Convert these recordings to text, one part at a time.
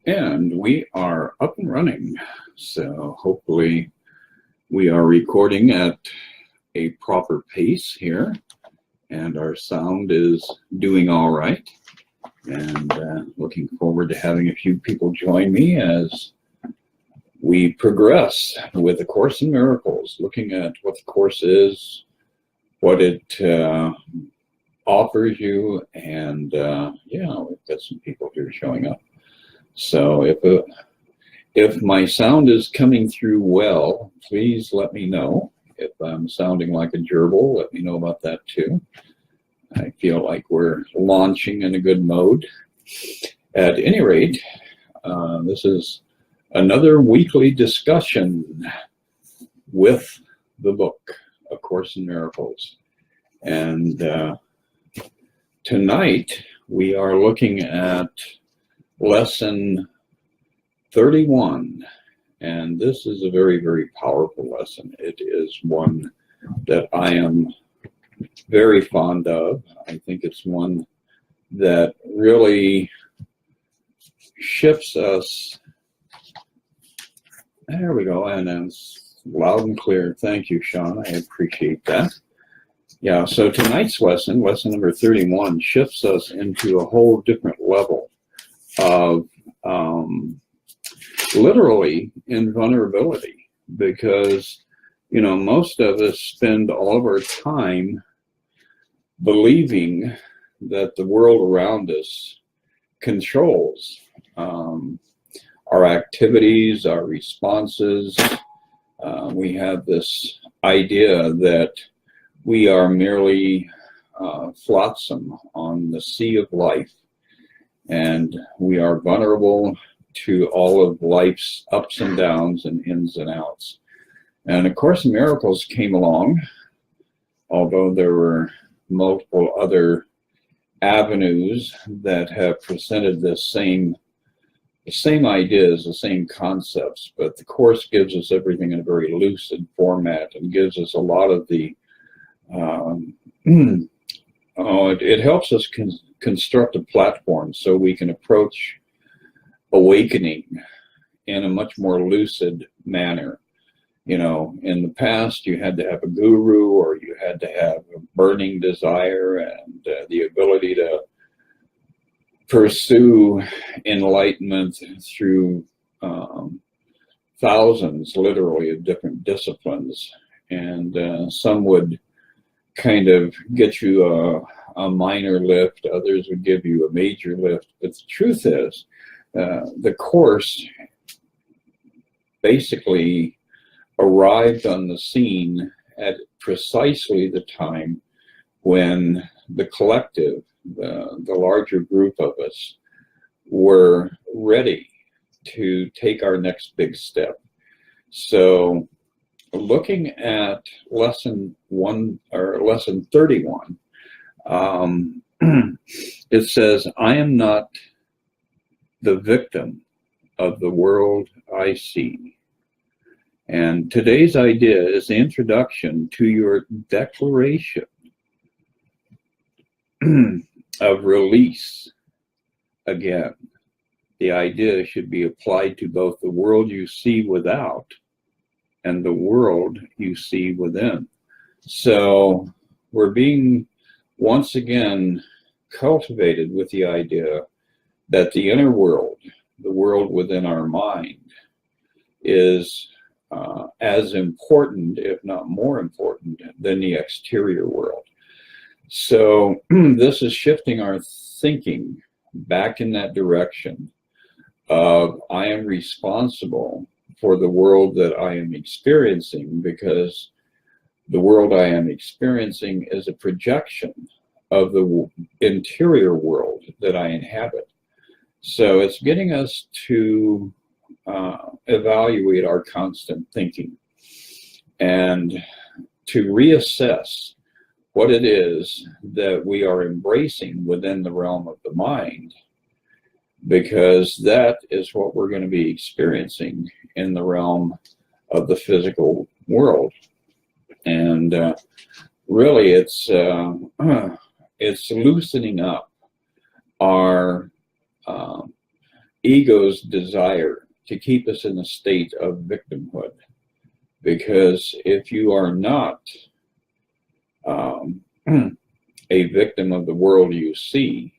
And we are up and running. So hopefully we are recording at a proper pace here, and our sound is doing all right. And looking forward to having a few people join me as we progress with A Course in Miracles, looking at what the Course is, what it offers you, and yeah, we've got some people here showing up. So if my sound is coming through well, please let me know. If I'm sounding like a gerbil, let me know about that too. I feel like we're launching in a good mode. At any rate, this is another weekly discussion with the book, A Course in Miracles. And tonight we are looking at lesson 31. And this is a very, very powerful lesson. It is one that I am very fond of. I think it's one that really shifts us. There we go, and it's loud and clear. Thank you, Sean. I appreciate that. Yeah, so tonight's lesson, lesson number 31, shifts us into a whole different level of literally invulnerability, because you know, most of us spend all of our time believing that the world around us controls our activities, our responses. We have this idea that we are merely flotsam on the sea of life, and we are vulnerable to all of life's ups and downs and ins and outs. And A Course in Miracles came along, although there were multiple other avenues that have presented the same ideas, the same concepts, but the Course gives us everything in a very lucid format and gives us a lot of the, it helps us construct a platform so we can approach awakening in a much more lucid manner. You know, in the past, you had to have a guru, or you had to have a burning desire and the ability to pursue enlightenment through thousands, literally, of different disciplines. And some would kind of get you a minor lift, others would give you a major lift. But the truth is, the Course basically arrived on the scene at precisely the time when the collective, the larger group of us, were ready to take our next big step. So looking at lesson 31, it says, I am not the victim of the world I see. And today's idea is the introduction to your declaration of release. Again, the idea should be applied to both the world you see without and the world you see within. So we're being once again cultivated with the idea that the inner world, the world within our mind, is as important, if not more important, than the exterior world. So this is shifting our thinking back in that direction of I am responsible for the world that I am experiencing, because the world I am experiencing is a projection of the interior world that I inhabit. So it's getting us to evaluate our constant thinking and to reassess what it is that we are embracing within the realm of the mind, because that is what we're going to be experiencing in the realm of the physical world. And really it's loosening up our ego's desire to keep us in a state of victimhood. Because if you are not a victim of the world you see,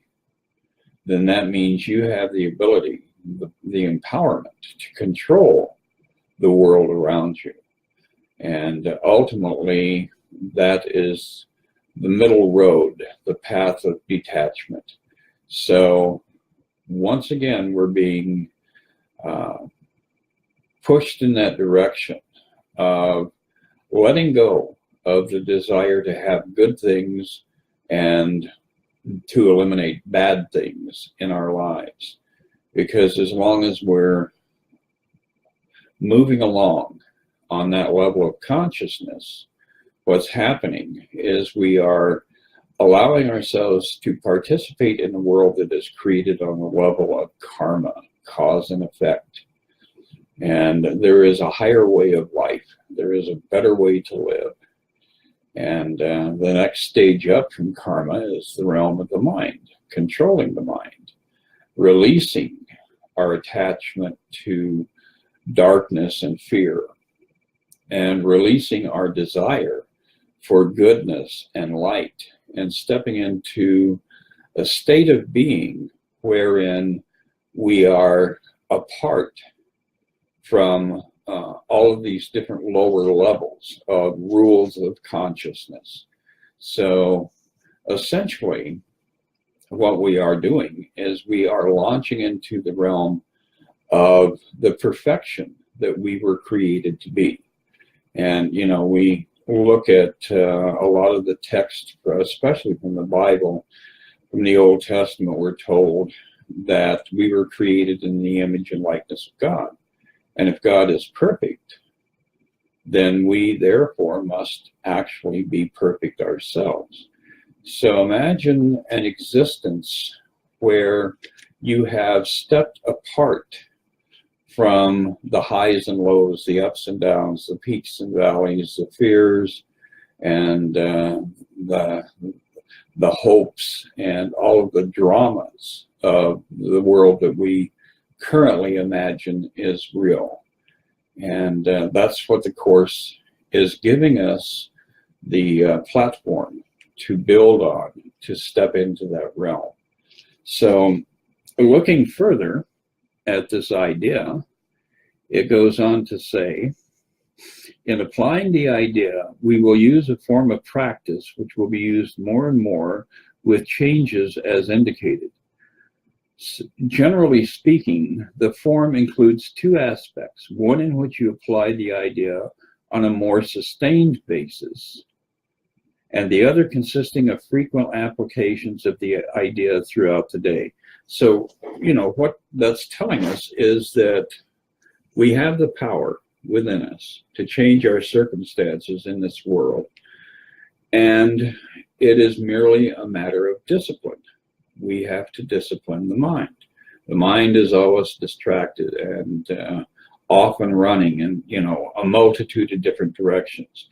then that means you have the ability, the empowerment to control the world around you. And ultimately, that is the middle road, the path of detachment. So once again, we're being pushed in that direction of letting go of the desire to have good things and to eliminate bad things in our lives. Because as long as we're moving along on that level of consciousness, what's happening is we are allowing ourselves to participate in a world that is created on the level of karma, cause and effect. And there is a higher way of life. There is a better way to live. And the next stage up from karma is the realm of the mind, controlling the mind, releasing our attachment to darkness and fear, and releasing our desire for goodness and light, and stepping into a state of being wherein we are apart from all of these different lower levels of rules of consciousness. So essentially, what we are doing is we are launching into the realm of the perfection that we were created to be. And, you know, we look at a lot of the text, especially from the Bible, from the Old Testament, we're told that we were created in the image and likeness of God. And if God is perfect, then we therefore must actually be perfect ourselves. So imagine an existence where you have stepped apart from the highs and lows, the ups and downs, the peaks and valleys, the fears and the hopes and all of the dramas of the world that we currently imagine is real. And that's what the Course is giving us, the platform to build on, to step into that realm. So looking further at this idea, it goes on to say, in applying the idea, we will use a form of practice which will be used more and more with changes as indicated. Generally speaking, the form includes two aspects, one in which you apply the idea on a more sustained basis, and the other consisting of frequent applications of the idea throughout the day. So, you know, what that's telling us is that we have the power within us to change our circumstances in this world, and it is merely a matter of discipline. We have to discipline the mind. The mind is always distracted and often running in, you know, a multitude of different directions.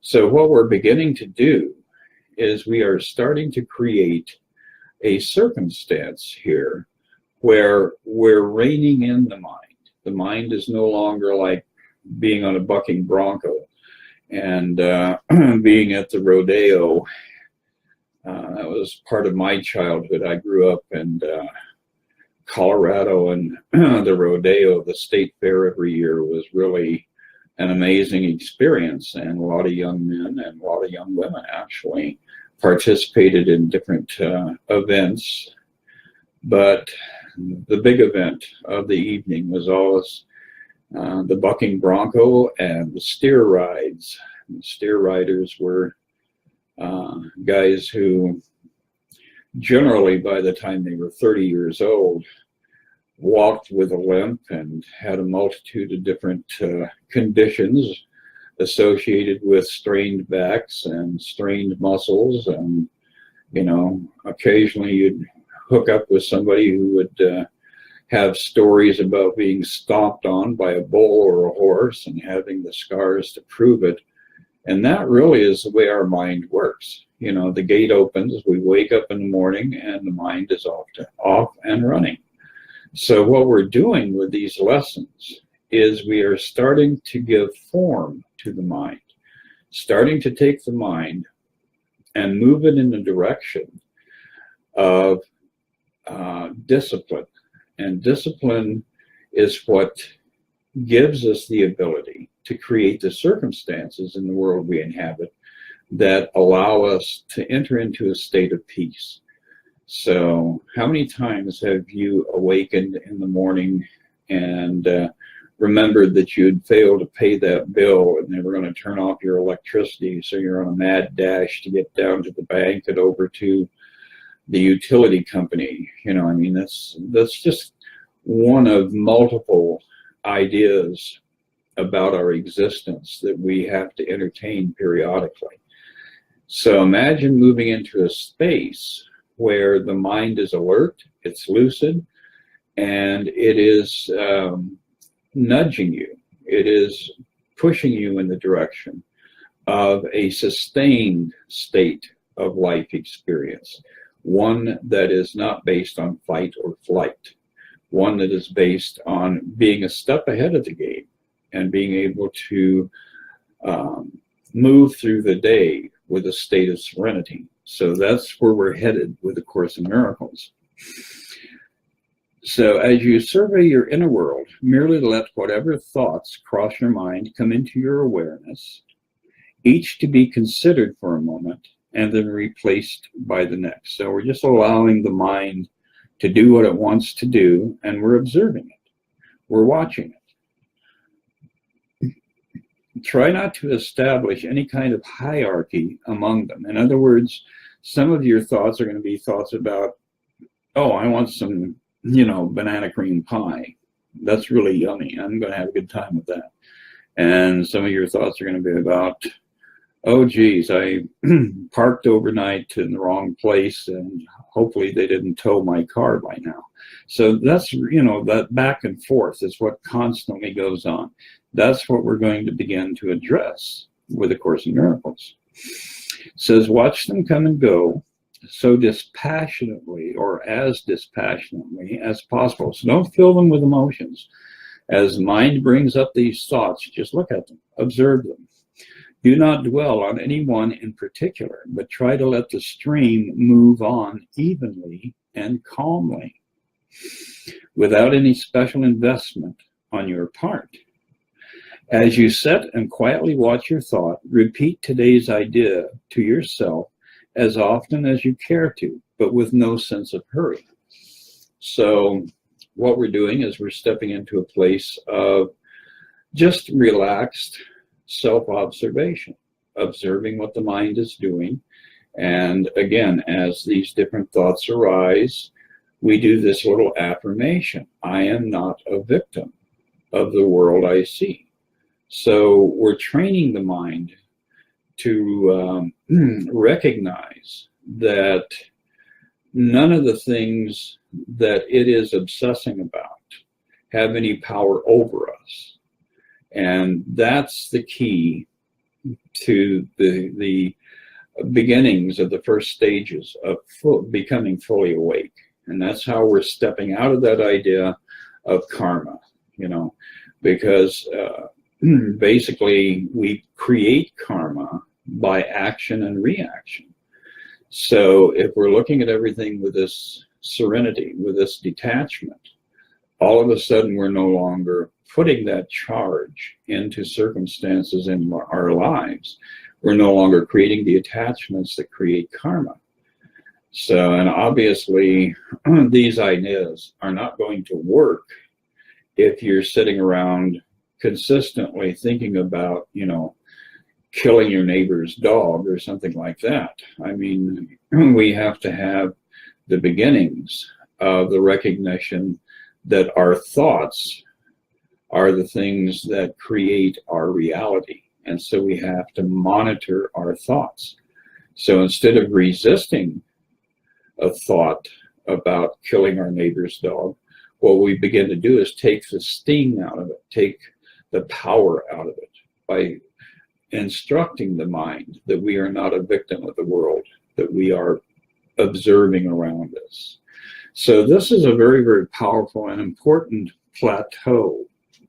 So what we're beginning to do is we are starting to create a circumstance here where we're reining in the mind. The mind is no longer like being on a bucking bronco and being at the rodeo. That was part of my childhood. I grew up in Colorado, and the rodeo, the state fair every year, was really an amazing experience. And a lot of young men and a lot of young women actually participated in different events. But the big event of the evening was always the bucking bronco and the steer rides. The steer riders were guys who generally by the time they were 30 years old walked with a limp and had a multitude of different conditions associated with strained backs and strained muscles. And, you know, occasionally you'd hook up with somebody who would have stories about being stomped on by a bull or a horse and having the scars to prove it. And that really is the way our mind works. You know, the gate opens, we wake up in the morning, and the mind is off and running. So what we're doing with these lessons is we are starting to give form to the mind, starting to take the mind and move it in the direction of discipline. And discipline is what gives us the ability to create the circumstances in the world we inhabit that allow us to enter into a state of peace. So how many times have you awakened in the morning and remembered that you'd failed to pay that bill and they were going to turn off your electricity, so you're on a mad dash to get down to the bank and over to the utility company? You know, I mean, that's just one of multiple ideas about our existence that we have to entertain periodically. So imagine moving into a space where the mind is alert, it's lucid, and it is nudging you. It is pushing you in the direction of a sustained state of life experience, one that is not based on fight or flight, one that is based on being a step ahead of the game and being able to move through the day with a state of serenity. So that's where we're headed with the Course in Miracles. So as you survey your inner world, merely let whatever thoughts cross your mind come into your awareness, each to be considered for a moment and then replaced by the next. So we're just allowing the mind to do what it wants to do, and we're observing it. We're watching it. Try not to establish any kind of hierarchy among them. In other words, some of your thoughts are going to be thoughts about, oh, I want some, banana cream pie. That's really yummy. I'm going to have a good time with that. And some of your thoughts are going to be about, oh, geez, I parked overnight in the wrong place and hopefully they didn't tow my car by now. So that's, that back and forth is what constantly goes on. That's what we're going to begin to address with A Course in Miracles. It says, watch them come and go so dispassionately or as dispassionately as possible. So don't fill them with emotions. As mind brings up these thoughts, just look at them, observe them. Do not dwell on any one in particular, but try to let the stream move on evenly and calmly without any special investment on your part. As you sit and quietly watch your thought, repeat today's idea to yourself as often as you care to, but with no sense of hurry. So what we're doing is we're stepping into a place of just relaxed self-observation, observing what the mind is doing. And again, as these different thoughts arise, we do this little affirmation: I am not a victim of the world I see. So we're training the mind to recognize that none of the things that it is obsessing about have any power over us. And that's the key to the beginnings of the first stages of becoming fully awake. And that's how we're stepping out of that idea of karma, because basically we create karma by action and reaction. So if we're looking at everything with this serenity, with this detachment, all of a sudden we're no longer putting that charge into circumstances in our lives. We're no longer creating the attachments that create karma. So, and obviously these ideas are not going to work if you're sitting around consistently thinking about, killing your neighbor's dog or something like that. I mean, we have to have the beginnings of the recognition that our thoughts are the things that create our reality. And so we have to monitor our thoughts. So instead of resisting a thought about killing our neighbor's dog, what we begin to do is take the sting out of it, take the power out of it by instructing the mind that we are not a victim of the world, that we are observing around us. So this is a very, very powerful and important plateau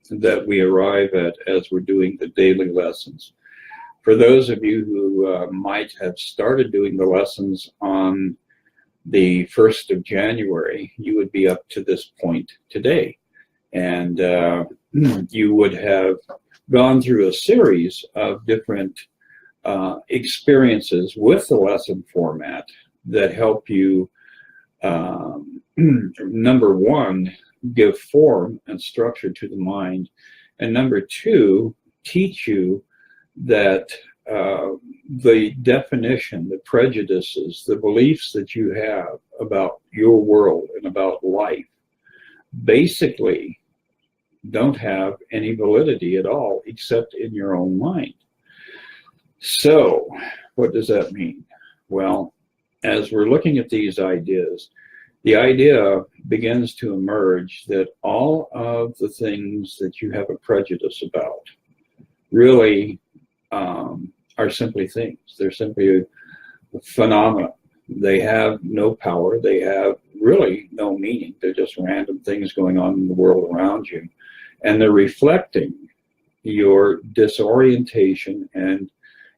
that we arrive at as we're doing the daily lessons. For those of you who might have started doing the lessons on the 1st of January, you would be up to this point today. And you would have gone through a series of different experiences with the lesson format that help you, number one, give form and structure to the mind, and number two, teach you that the definition, the prejudices, the beliefs that you have about your world and about life basically don't have any validity at all except in your own mind. So what does that mean? Well, as we're looking at these ideas, the idea begins to emerge that all of the things that you have a prejudice about really are simply things. They're simply a phenomena. They have no power. They have really no meaning. They're just random things going on in the world around you. And they're reflecting your disorientation and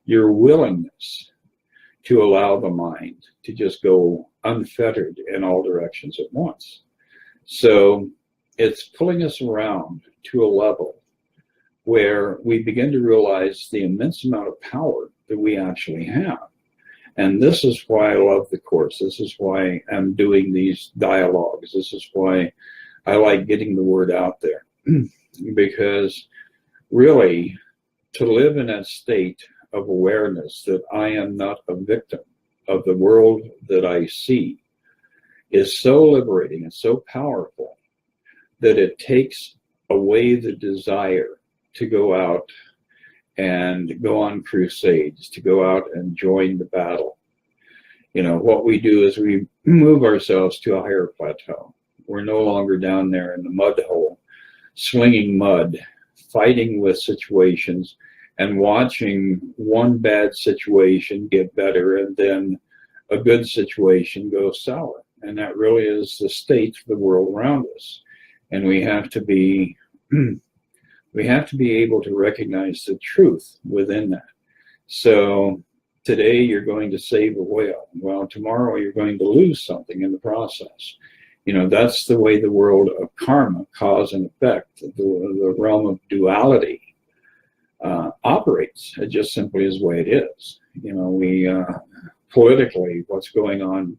your willingness to allow the mind to just go unfettered in all directions at once. So it's pulling us around to a level where we begin to realize the immense amount of power that we actually have. And this is why I love the course. This is why I'm doing these dialogues. This is why I like getting the word out there. Because really, to live in a state of awareness that I am not a victim of the world that I see is so liberating and so powerful that it takes away the desire to go out and go on crusades, to go out and join the battle. You know, what we do is we move ourselves to a higher plateau. We're no longer down there in the mud hole, slinging mud, fighting with situations, and watching one bad situation get better and then a good situation go sour. And that really is the state of the world around us. And we have to be able to recognize the truth within that. So today you're going to save a whale. Well, tomorrow you're going to lose something in the process. You know, that's the way the world of karma, cause and effect, the realm of duality operates. It just simply is the way it is. You know, we politically, what's going on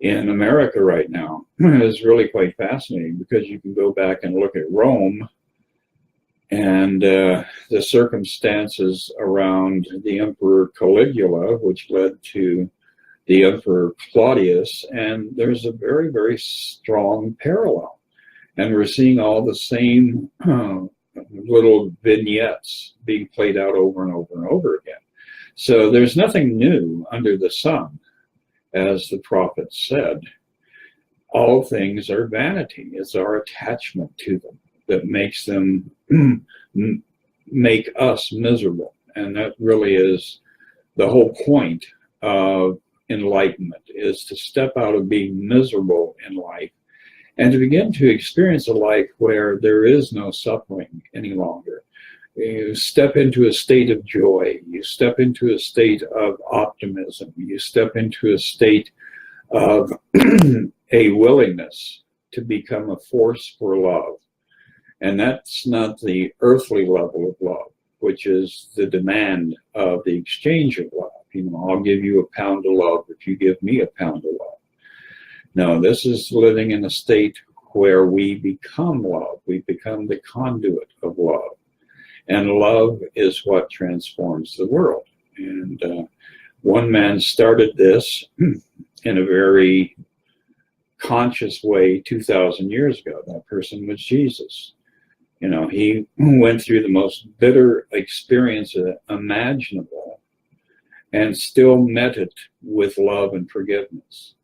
in America right now is really quite fascinating, because you can go back and look at Rome and the circumstances around the Emperor Caligula, which led to the Emperor Claudius, and there's a very, very strong parallel. And we're seeing all the same little vignettes being played out over and over and over again. So there's nothing new under the sun, as the prophet said. All things are vanity. It's our attachment to them that makes them make us miserable. And that really is the whole point of enlightenment, is to step out of being miserable in life and to begin to experience a life where there is no suffering any longer. You step into a state of joy. You step into a state of optimism. You step into a state of a willingness to become a force for love. And that's not the earthly level of love, which is the demand of the exchange of love. You know, I'll give you a pound of love if you give me a pound of love. No, this is living in a state where we become love. We become the conduit of love. And love is what transforms the world. And one man started this in a very conscious way 2,000 years ago. That person was Jesus. You know, he went through the most bitter experience imaginable and still met it with love and forgiveness.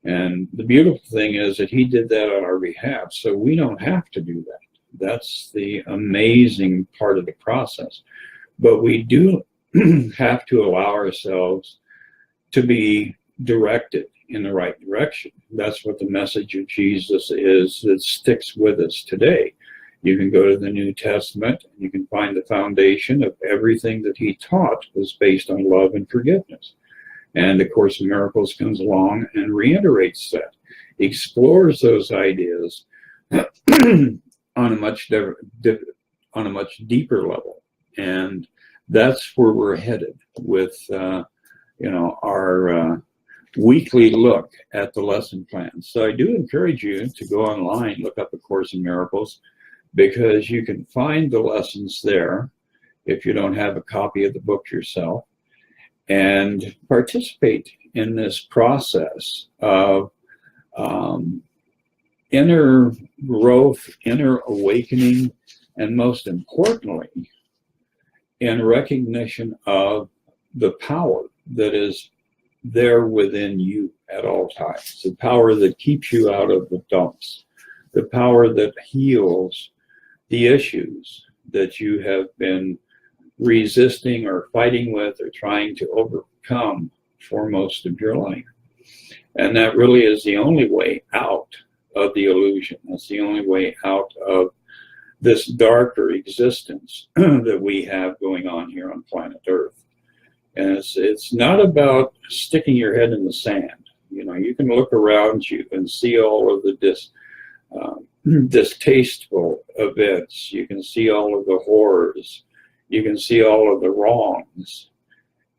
And the beautiful thing is that he did that on our behalf, so we don't have to do that. That's the amazing part of the process. But we do have to allow ourselves to be directed in the right direction. That's what the message of Jesus is that sticks with us today. You can go to the New Testament, and you can find the foundation of everything that he taught was based on love and forgiveness. And the Course in Miracles comes along and reiterates that, explores those ideas on a much deeper level. And that's where we're headed with our weekly look at the lesson plan. So I do encourage you to go online, look up A Course in Miracles, because you can find the lessons there if you don't have a copy of the book yourself, and participate in this process of inner growth, inner awakening, and most importantly, in recognition of the power that is there within you at all times, the power that keeps you out of the dumps, the power that heals the issues that you have been resisting or fighting with or trying to overcome for most of your life. And that really is the only way out of the illusion. That's the only way out of this darker existence that we have going on here on planet Earth. And it's not about sticking your head in the sand. You can look around you and see all of the distasteful events. You can see all of the horrors. You can see all of the wrongs.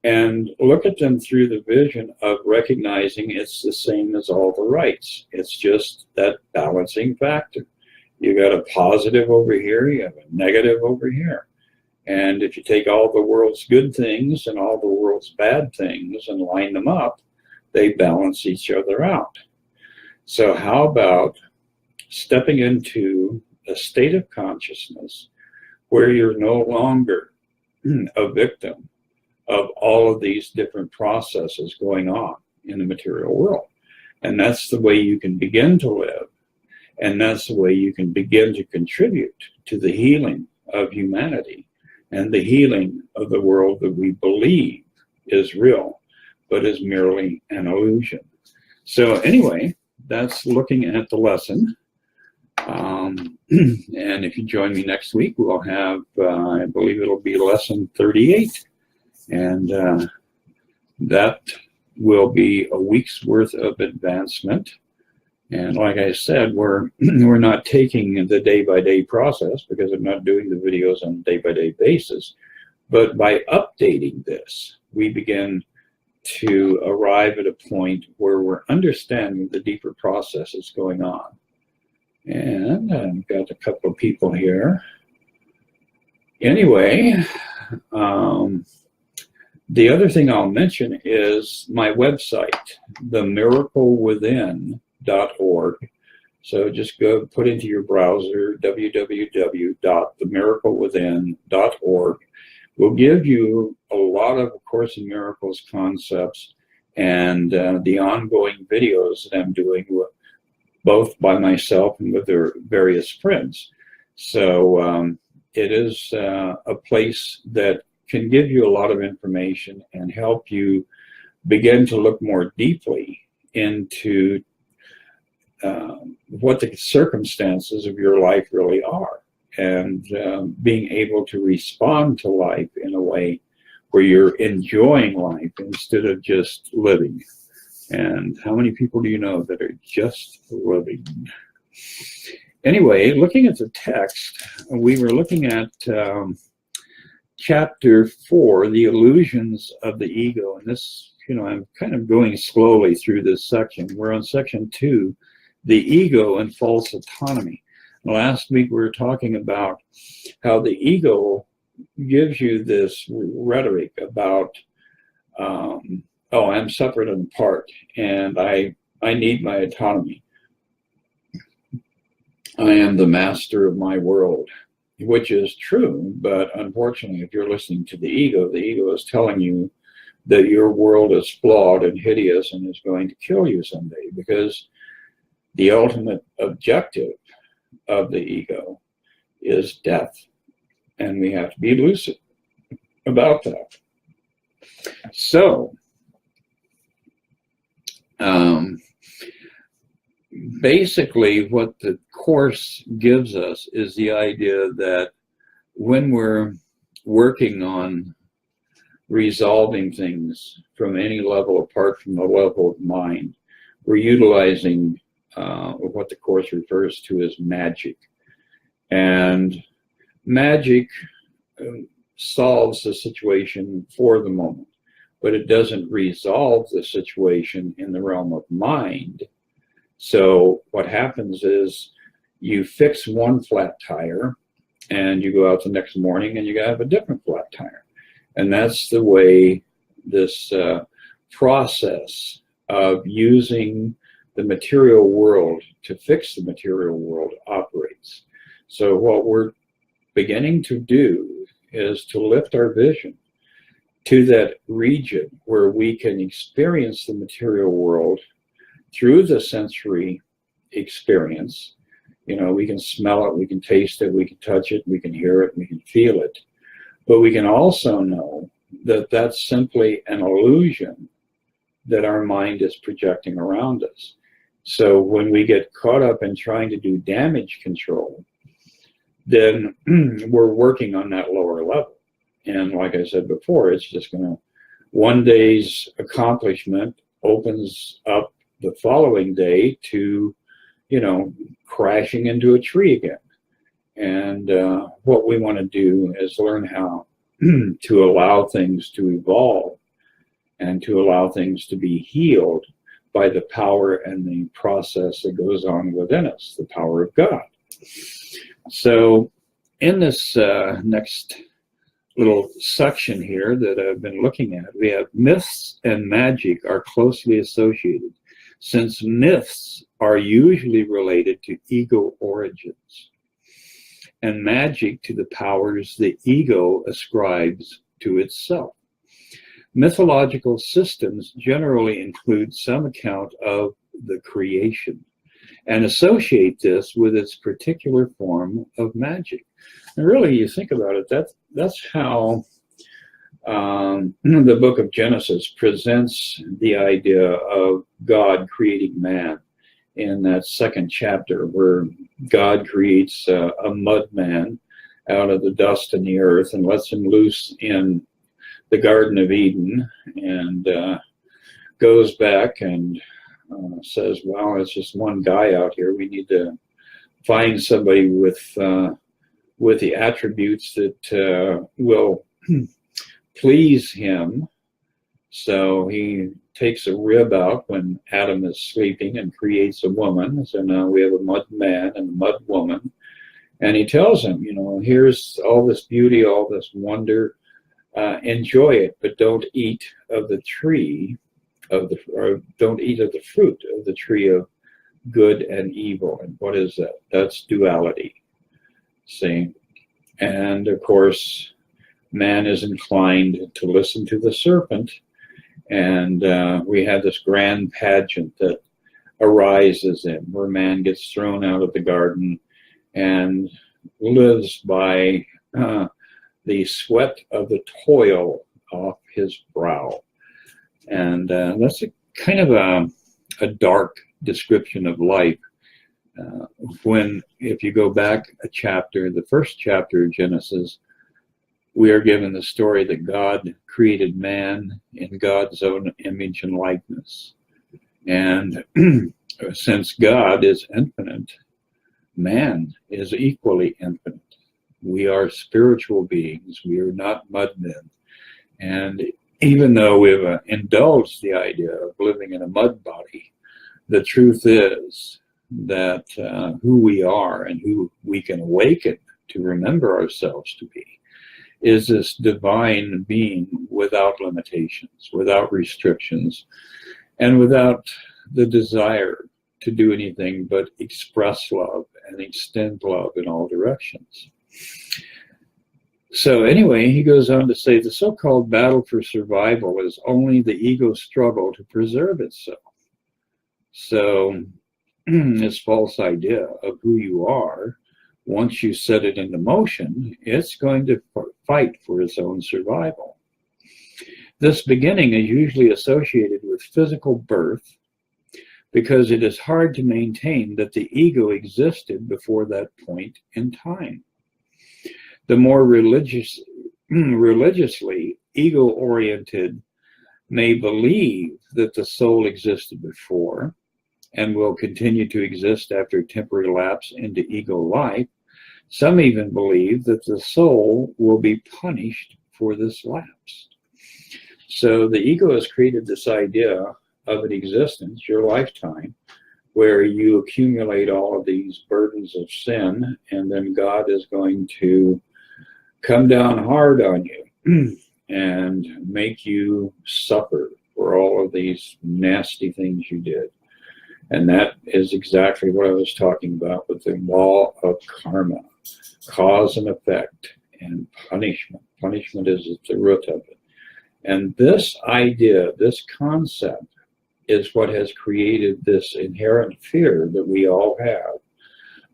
And look at them through the vision of recognizing it's the same as all the rights. It's just that balancing factor. You got a positive over here, you have a negative over here. And if you take all the world's good things and all the world's bad things and line them up, they balance each other out. So how about stepping into a state of consciousness where you're no longer a victim of all of these different processes going on in the material world? And that's the way you can begin to live. And that's the way you can begin to contribute to the healing of humanity and the healing of the world that we believe is real, but is merely an illusion. So anyway, that's looking at the lesson. And if you join me next week, we'll have, I believe it'll be lesson 38. And that will be a week's worth of advancement. And like I said, we're not taking the day-by-day process because I'm not doing the videos on a day-by-day basis. But by updating this, we begin to arrive at a point where we're understanding the deeper processes going on. And I've got a couple of people here. Anyway, the other thing I'll mention is my website, themiraclewithin.org. So just go put into your browser www.themiraclewithin.org. Will give you a lot of Course in Miracles concepts and the ongoing videos that I'm doing both by myself and with their various friends. So it is a place that can give you a lot of information and help you begin to look more deeply into what the circumstances of your life really are, and being able to respond to life in a way where you're enjoying life instead of just living. And how many people do you know that are just living? Anyway, looking at the text, we were looking at chapter 4, the illusions of the ego. And this, I'm kind of going slowly through this section. We're on section 2, the ego and false autonomy. Last week we were talking about how the ego gives you this rhetoric about, I'm separate and apart, and I need my autonomy. I am the master of my world, which is true, but unfortunately, if you're listening to the ego is telling you that your world is flawed and hideous and is going to kill you someday, because the ultimate objective of the ego is death, and we have to be lucid about that. So Basically, what the Course gives us is the idea that when we're working on resolving things from any level apart from the level of mind, we're utilizing what the Course refers to as magic. And magic solves the situation for the moment, but it doesn't resolve the situation in the realm of mind. So what happens is you fix one flat tire and you go out the next morning and you have a different flat tire. And that's the way this process of using the material world to fix the material world operates. So what we're beginning to do is to lift our vision to that region where we can experience the material world through the sensory experience. You know, we can smell it, we can taste it, we can touch it, we can hear it, we can feel it. But we can also know that that's simply an illusion that our mind is projecting around us. So when we get caught up in trying to do damage control, then we're working on that lower level. And like I said before, it's just going to, one day's accomplishment opens up the following day to, you know, crashing into a tree again. And what we want to do is learn how to allow things to evolve and to allow things to be healed by the power and the process that goes on within us, the power of God. So in this next little section here that I've been looking at, we have myths and magic are closely associated, since myths are usually related to ego origins, and magic to the powers the ego ascribes to itself. Mythological systems generally include some account of the creation and associate this with its particular form of magic. And really, you think about it, that's how the book of Genesis presents the idea of God creating man in that second chapter, where God creates a mud man out of the dust and the earth and lets him loose in the Garden of Eden, and goes back and says, well, it's just one guy out here. We need to find somebody with the attributes that will please him. So he takes a rib out when Adam is sleeping and creates a woman. So now we have a mud man and a mud woman. And he tells him, you know, here's all this beauty, all this wonder. Enjoy it, but don't eat of the tree or don't eat of the fruit of the tree of good and evil. And what is that? That's duality. See? And of course, man is inclined to listen to the serpent. And we have this grand pageant that arises in where man gets thrown out of the garden and lives by the sweat of the toil off his brow. And that's a kind of a dark description of life. When, if you go back a chapter, the first chapter of Genesis, we are given the story that God created man in God's own image and likeness. And since God is infinite, man is equally infinite. We are spiritual beings. We are not mudmen. And even though we've indulged the idea of living in a mud body, the truth is that who we are and who we can awaken to remember ourselves to be is this divine being without limitations, without restrictions, and without the desire to do anything but express love and extend love in all directions. So anyway, he goes on to say the so-called battle for survival is only the ego's struggle to preserve itself. So this false idea of who you are, once you set it into motion, it's going to fight for its own survival. This beginning is usually associated with physical birth because it is hard to maintain that the ego existed before that point in time. The more religiously ego-oriented may believe that the soul existed before and will continue to exist after temporary lapse into ego life. Some even believe that the soul will be punished for this lapse. So the ego has created this idea of an existence, your lifetime, where you accumulate all of these burdens of sin, and then God is going to come down hard on you and make you suffer for all of these nasty things you did. And that is exactly what I was talking about with the law of karma, cause and effect, and punishment. Punishment is at the root of it. And this idea, this concept, is what has created this inherent fear that we all have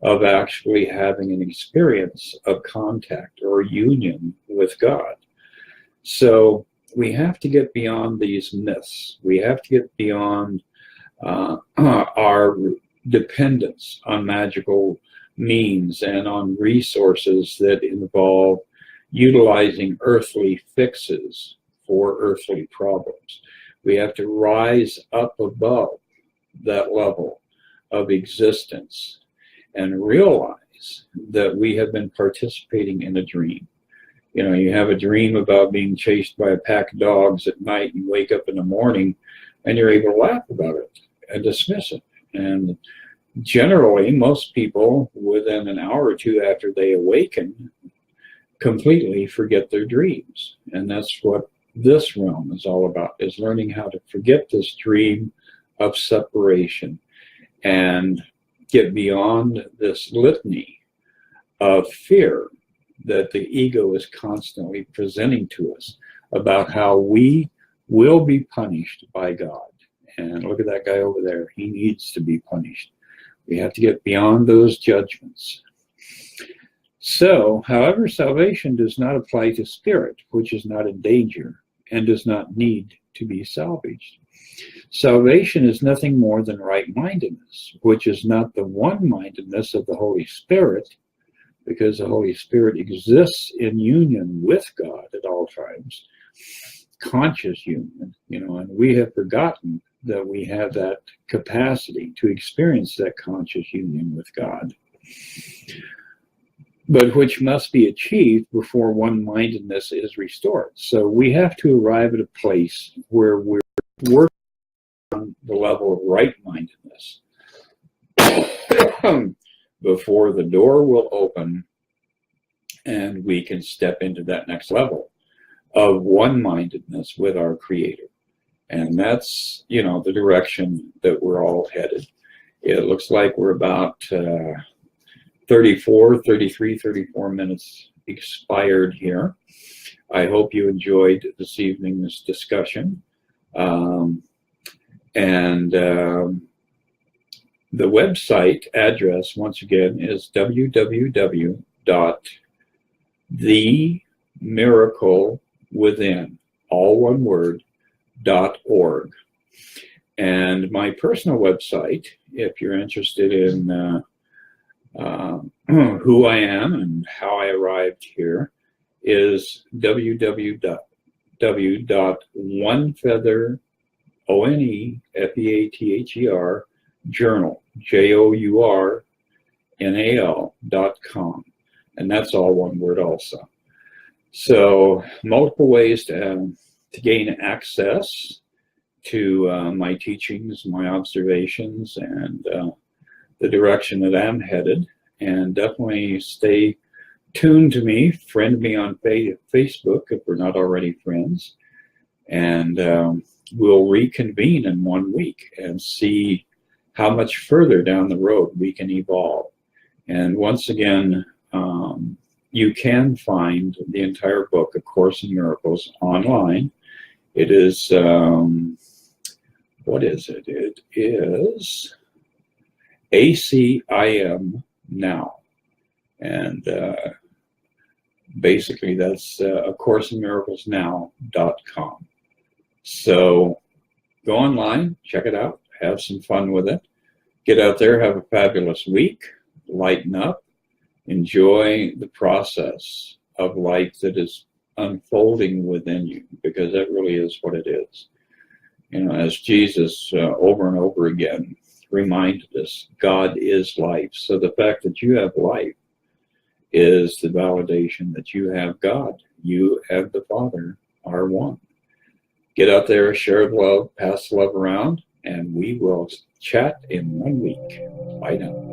of actually having an experience of contact or union with God. So we have to get beyond these myths. We have to get beyond our dependence on magical means and on resources that involve utilizing earthly fixes for earthly problems. We have to rise up above that level of existence and realize that we have been participating in a dream. You know, you have a dream about being chased by a pack of dogs at night, you wake up in the morning and you're able to laugh about it and dismiss it. And generally, most people, within an hour or two after they awaken, completely forget their dreams. And that's what this realm is all about, is learning how to forget this dream of separation and get beyond this litany of fear that the ego is constantly presenting to us about how we will be punished by God. And look at that guy over there. He needs to be punished. We have to get beyond those judgments. So, however, salvation does not apply to spirit, which is not in danger and does not need to be salvaged. Salvation is nothing more than right-mindedness, which is not the one-mindedness of the Holy Spirit, because the Holy Spirit exists in union with God at all times, conscious union, and we have forgotten that we have that capacity to experience that conscious union with God, but which must be achieved before one-mindedness is restored. So we have to arrive at a place where we're working on the level of right-mindedness before the door will open and we can step into that next level of one-mindedness with our Creator. And that's, the direction that we're all headed. It looks like we're about 34 minutes expired here. I hope you enjoyed this evening's discussion. The website address, once again, is www.themiraclewithin, all one word, .org. And my personal website, if you're interested in who I am and how I arrived here, is www.onefeather, ONEFEATHER, journal, JOURNAL.com. And that's all one word also. So multiple ways to gain access to my teachings, my observations, and the direction that I'm headed. And definitely stay tuned to me, friend me on Facebook if we're not already friends. And we'll reconvene in 1 week and see how much further down the road we can evolve. And once again, you can find the entire book, A Course in Miracles, online. It is, what is it? It is ACIM now. And basically that's A Course in Miracles now.com. So go online, check it out, have some fun with it. Get out there, have a fabulous week, lighten up, enjoy the process of life that is unfolding within you, because that really is what it is. You know, as Jesus over and over again reminded us, God is life. So the fact that you have life is the validation that you have God. You and the Father are one. Get out there, share love, pass love around, and we will chat in 1 week. Bye now.